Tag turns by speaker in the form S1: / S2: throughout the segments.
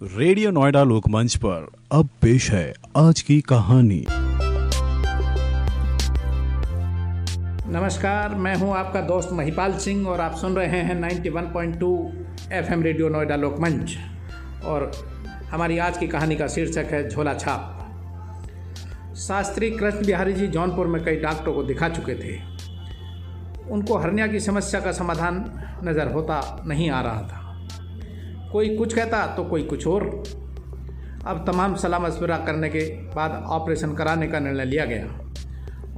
S1: Radio Noida लोकमंच पर अब पेश है आज की कहानी।
S2: नमस्कार, मैं हूं आपका दोस्त महिपाल सिंह और आप सुन रहे हैं 91.2 एफएम रेडियो नोएडा लोकमंच। और हमारी आज की कहानी का शीर्षक है झोला छाप। शास्त्री कृष्ण बिहारी जी जौनपुर में कई डॉक्टरों को दिखा चुके थे। उनको हर्निया की समस्या का समाधान नज़र होता नहीं आ रहा था। कोई कुछ कहता तो कोई कुछ और। अब तमाम सलाह मशवरा करने के बाद ऑपरेशन कराने का निर्णय लिया गया।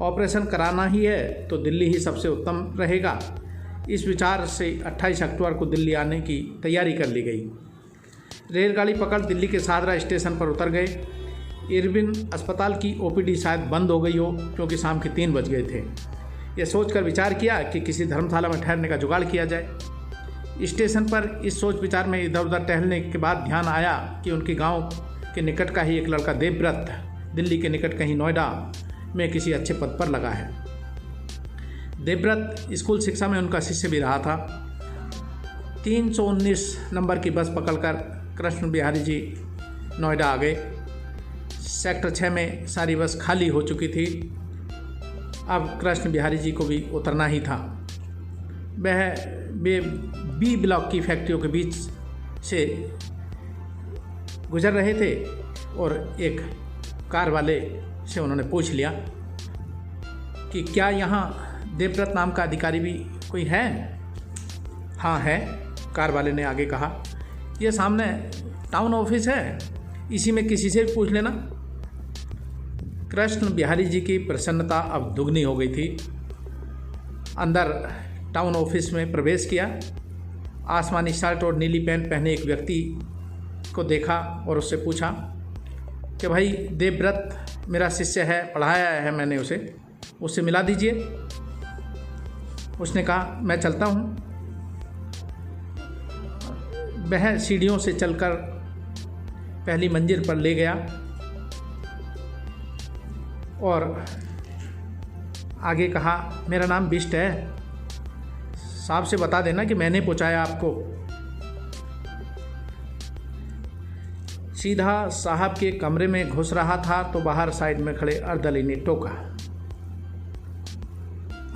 S2: ऑपरेशन कराना ही है तो दिल्ली ही सबसे उत्तम रहेगा। इस विचार से 28 अक्टूबर को दिल्ली आने की तैयारी कर ली गई। रेलगाड़ी पकड़ दिल्ली के सादरा स्टेशन पर उतर गए। इरविन अस्पताल की ओपीडी शायद बंद हो गई हो क्योंकि शाम के 3 बज गए थे। यह सोचकर विचार किया कि किसी धर्मशाला में ठहरने का जुगाड़ किया जाए। स्टेशन पर इस सोच विचार में इधर उधर टहलने के बाद ध्यान आया कि उनके गांव के निकट का ही एक लड़का देवव्रत दिल्ली के निकट कहीं नोएडा में किसी अच्छे पद पर लगा है। देवव्रत स्कूल शिक्षा में उनका शिष्य भी रहा था। 319 नंबर की बस पकड़कर कृष्ण बिहारी जी नोएडा आ गए। सेक्टर 6 में सारी बस खाली हो चुकी थी। अब कृष्ण बिहारी जी को भी उतरना ही था। वह बी ब्लॉक की फैक्ट्रियों के बीच से गुजर रहे थे और एक कार वाले से उन्होंने पूछ लिया कि क्या यहाँ देवव्रत नाम का अधिकारी भी कोई है। हाँ है, कार वाले ने आगे कहा। यह सामने टाउन ऑफिस है, इसी में किसी से भी पूछ लेना। कृष्ण बिहारी जी की प्रसन्नता अब दुगनी हो गई थी। अंदर टाउन ऑफिस में प्रवेश किया। आसमानी शर्ट और नीली पैंट पहने एक व्यक्ति को देखा और उससे पूछा कि भाई देवव्रत मेरा शिष्य है, पढ़ाया है मैंने उसे, उससे मिला दीजिए। उसने कहा मैं चलता हूँ। वह सीढ़ियों से चलकर पहली मंजिल पर ले गया और आगे कहा मेरा नाम बिष्ट है, साहब से बता देना कि मैंने पहुंचाया आपको। सीधा साहब के कमरे में घुस रहा था तो बाहर साइड में खड़े अर्दली ने टोका,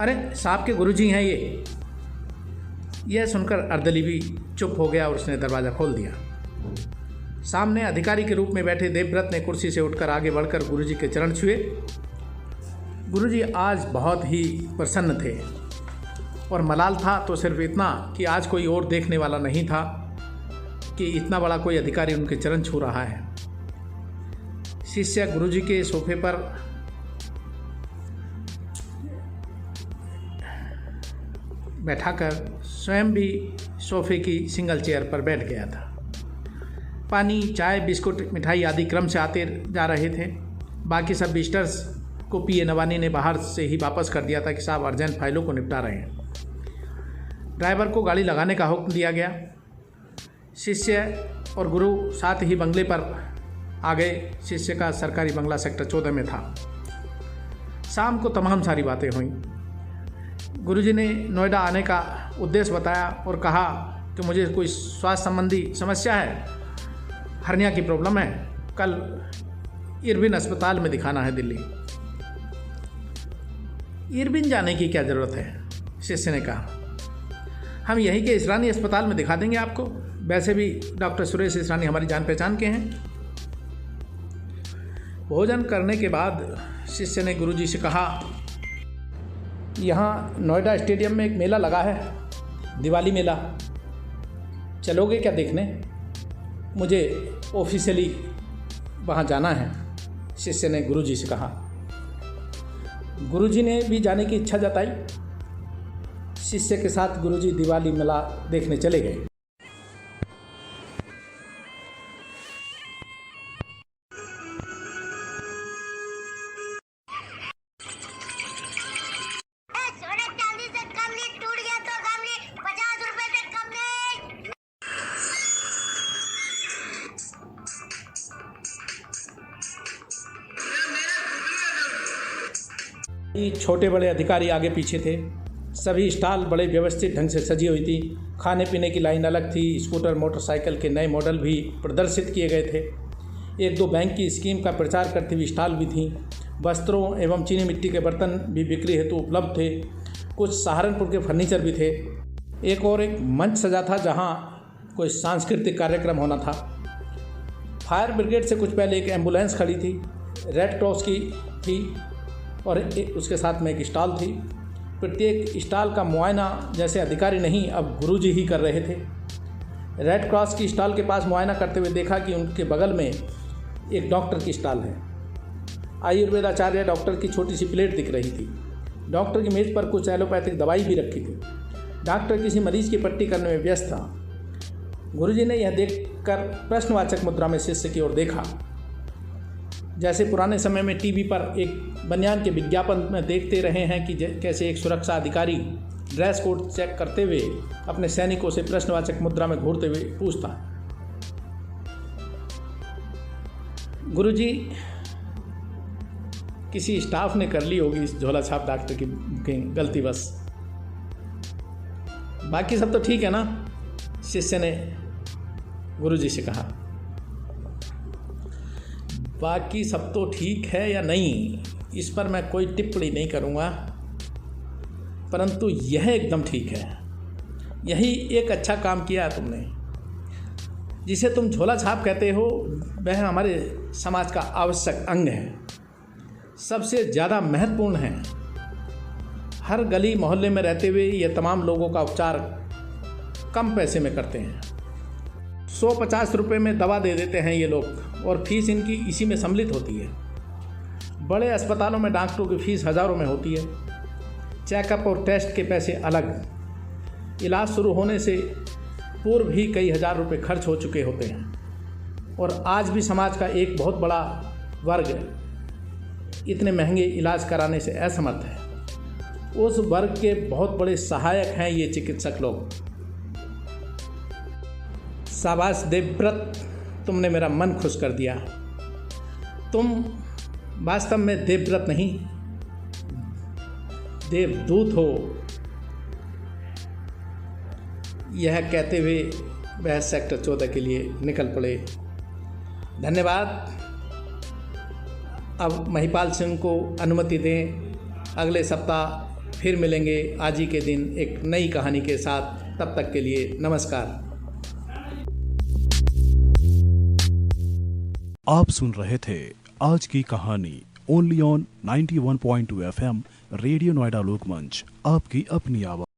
S2: अरे साहब के गुरुजी हैं ये। यह सुनकर अर्दली भी चुप हो गया और उसने दरवाज़ा खोल दिया। सामने अधिकारी के रूप में बैठे देवव्रत ने कुर्सी से उठकर आगे बढ़कर गुरुजी के चरण छुए। गुरुजी आज बहुत ही प्रसन्न थे और मलाल था तो सिर्फ इतना कि आज कोई और देखने वाला नहीं था कि इतना बड़ा कोई अधिकारी उनके चरण छू रहा है। शिष्य गुरुजी के सोफे पर बैठाकर स्वयं भी सोफे की सिंगल चेयर पर बैठ गया था। पानी, चाय, बिस्कुट, मिठाई आदि क्रम से आते जा रहे थे। बाकी सब विजिटर्स को पीए नवानी ने बाहर से ही वापस कर दिया था कि साहब अर्जेंट फाइलों को निपटा रहे हैं। ड्राइवर को गाड़ी लगाने का हुक्म दिया गया। शिष्य और गुरु साथ ही बंगले पर आ गए। शिष्य का सरकारी बंगला सेक्टर 14 में था। शाम को तमाम सारी बातें हुई। गुरुजी ने नोएडा आने का उद्देश्य बताया और कहा कि मुझे कोई स्वास्थ्य संबंधी समस्या है, हर्निया की प्रॉब्लम है, कल इरविन अस्पताल में दिखाना है दिल्ली। इरविन जाने की क्या ज़रूरत है, शिष्य ने कहा, हम यहीं के इसरानी अस्पताल में दिखा देंगे आपको। वैसे भी डॉक्टर सुरेश इसरानी हमारी जान पहचान के हैं। भोजन करने के बाद शिष्य ने गुरुजी से कहा, यहाँ नोएडा स्टेडियम में एक मेला लगा है, दिवाली मेला, चलोगे क्या देखने? मुझे ऑफिशियली वहाँ जाना है, शिष्य ने गुरुजी से कहा। गुरुजी ने भी जाने की इच्छा जताई। शिष्य के साथ गुरुजी दिवाली मेला देखने चले गए। छोटे बड़े अधिकारी आगे पीछे थे। सभी स्टॉल बड़े व्यवस्थित ढंग से सजी हुई थी। खाने पीने की लाइन अलग थी। स्कूटर मोटरसाइकिल के नए मॉडल भी प्रदर्शित किए गए थे। एक दो बैंक की स्कीम का प्रचार करती हुई स्टॉल भी थी। वस्त्रों एवं चीनी मिट्टी के बर्तन भी बिक्री हेतु उपलब्ध थे। कुछ सहारनपुर के फर्नीचर भी थे। एक मंच सजा था जहां कोई सांस्कृतिक कार्यक्रम होना था। फायर ब्रिगेड से कुछ पहले एक एम्बुलेंस खड़ी थी, रेड क्रॉस की थी और उसके साथ में एक स्टॉल थी। प्रत्येक स्टॉल का मुआयना जैसे अधिकारी नहीं, अब गुरुजी ही कर रहे थे। रेड क्रॉस की स्टॉल के पास मुआयना करते हुए देखा कि उनके बगल में एक डॉक्टर की स्टॉल है। आयुर्वेदाचार्य डॉक्टर की छोटी सी प्लेट दिख रही थी। डॉक्टर की मेज़ पर कुछ एलोपैथिक दवाई भी रखी थी। डॉक्टर किसी मरीज की पट्टी करने में व्यस्त था। गुरुजी ने यह देखकर प्रश्नवाचक मुद्रा में शिष्य की ओर देखा। जैसे पुराने समय में टीवी पर एक बनियान के विज्ञापन में देखते रहे हैं कि कैसे एक सुरक्षा अधिकारी ड्रेस कोड चेक करते हुए अपने सैनिकों से प्रश्नवाचक मुद्रा में घूरते हुए पूछता है। गुरुजी, किसी स्टाफ ने कर ली होगी इस झोला छाप डॉक्टर की बुकिंग, गलती बस। बाकी सब तो ठीक है ना? शिष्य ने गुरुजी से कहा। बाकी सब तो ठीक है या नहीं, इस पर मैं कोई टिप्पणी नहीं करूँगा, परंतु यह एकदम ठीक है। यही एक अच्छा काम किया है तुमने। जिसे तुम झोला छाप कहते हो वह हमारे समाज का आवश्यक अंग है, सबसे ज़्यादा महत्वपूर्ण है। हर गली मोहल्ले में रहते हुए ये तमाम लोगों का उपचार कम पैसे में करते हैं। 150 रुपये में दवा दे देते हैं ये लोग और फीस इनकी इसी में सम्मिलित होती है। बड़े अस्पतालों में डॉक्टरों की फीस हज़ारों में होती है। चेकअप और टेस्ट के पैसे अलग। इलाज शुरू होने से पूर्व ही कई हज़ार रुपये खर्च हो चुके होते हैं और आज भी समाज का एक बहुत बड़ा वर्ग इतने महंगे इलाज कराने से असमर्थ है। उस वर्ग के बहुत बड़े सहायक हैं ये चिकित्सक लोग। शाबाश देवव्रत, तुमने मेरा मन खुश कर दिया। तुम वास्तव में देवव्रत नहीं, देवदूत हो। यह कहते हुए वह सेक्टर 14 के लिए निकल पड़े। धन्यवाद। अब महिपाल सिंह को अनुमति दें। अगले सप्ताह फिर मिलेंगे आज ही के दिन एक नई कहानी के साथ। तब तक के लिए नमस्कार।
S1: आप सुन रहे थे आज की कहानी only on 91.2 FM radio Noida Lokmanch, आपकी अपनी आवाज़।